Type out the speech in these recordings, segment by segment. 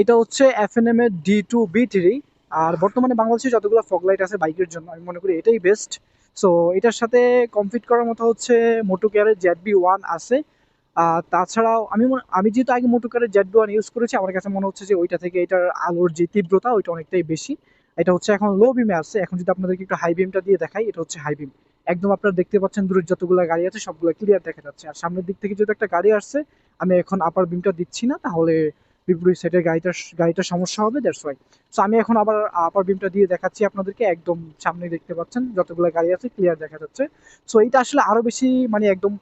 এটা হচ্ছে এফএনএম এর D2B3। আর বর্তমানে বাংলাদেশে যতগুলো ফগ লাইট আছে বাইকের জন্য আমি মনে করি এটাই বেস্ট। সো এটার সাথে কম্পিট করার মতো হচ্ছে মোটো কেয়ারের ZB1 আছে। তাছাড়াও আমি যেহেতু আগে মোটো কেয়ারের ZB1 ইউজ করেছি, আমার কাছে মনে হচ্ছে যে ওইটা থেকে এটার আলোর যে তীব্রতা ওইটা অনেকটাই বেশি। এটা হচ্ছে এখন লো বিমে আছে। এখন যদি আপনাদেরকে একটু হাই বিমটা দিয়ে দেখাই, এটা হচ্ছে হাই বিম। একদম আপনারা দেখতে পাচ্ছেন দূরের যতগুলো গাড়ি আছে সবগুলো ক্লিয়ার দেখা যাচ্ছে। আর সামনের দিক থেকে যদি একটা গাড়ি আসছে, আমি এখন আপার বিমটা দিচ্ছি না, তাহলে বিপরীত সাইডের গাড়িটার সমস্যা হবে, দ্যাটস ওয়াই। সো আমি এখন আবার আপার বিমটা দিয়ে দেখাচ্ছি আপনাদেরকে। একদম সামনে দেখতে পাচ্ছেন যতগুলো গাড়ি আছে ক্লিয়ার দেখা যাচ্ছে। সো এইটা আসলে আরো বেশি মানে একদম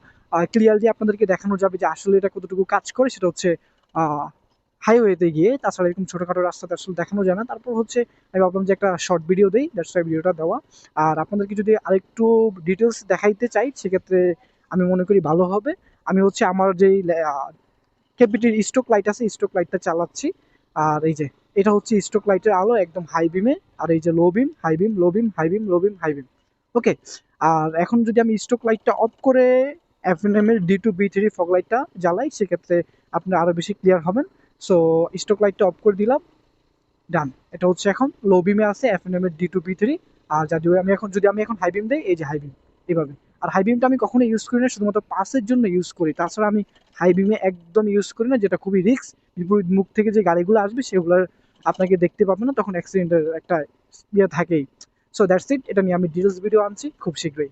ক্লিয়ারলি আপনাদেরকে দেখানো যাবে যে আসলে এটা কতটুকু কাজ করে। সেটা হচ্ছে হাইওয়েতে গিয়ে, তাছাড়া এরকম ছোটখাটো রাস্তাতে আসলে দেখানো যায় না। তারপর হচ্ছে আমি ভাবলাম যে একটা শর্ট ভিডিও দিই, দ্যাটস ওয়াই ভিডিওটা দেওয়া। আর আপনাদেরকে যদি আরেকটু ডিটেলস দেখাইতে চাই সেক্ষেত্রে আমি মনে করি ভালো হবে। আমি হচ্ছে আমার যেই কেপিটির স্ট্রোক লাইট আছে স্ট্রোক লাইটটা চালাচ্ছি। আর এই যে এটা হচ্ছে স্ট্রোক লাইটের আলো একদম হাই বিমে। আর এই যে লো বিম, হাই বিম, লো বিম, হাই বিম, লো বিম, হাই বিম। ওকে। আর এখন যদি আমি স্ট্রোক লাইটটা অফ করে এফএনএম এর D2B3 ফগ লাইটটা জ্বালাই, সেক্ষেত্রে আপনি আরো বেশি ক্লিয়ার হবেন। সো স্ট্রোক লাইটটা অফ করে দিলাম, ডান। এটা হচ্ছে এখন লো বিমে আছে এফএনএম এর D2B3। আর যদি আমি এখন হাই বিম দেই, এই যে হাই বিম এভাবে। আর হাই বিমটা আমি কখনো ইউজ করি না, শুধুমাত্র পাসের জন্য ইউজ করি। তাছাড়া আমি হাই বিমে একদম ইউজ করি না, যেটা খুবই রিস্ক। বিপরীত মুখ থেকে যে গাড়িগুলো আসবে সেগুলোর আপনাকে দেখতে পাবে না, তখন অ্যাক্সিডেন্টের একটা ইয়ে থাকেই। So that's it. এটা নিয়ে আমি ডিটেলস ভিডিও আনছি খুব শীঘ্রই।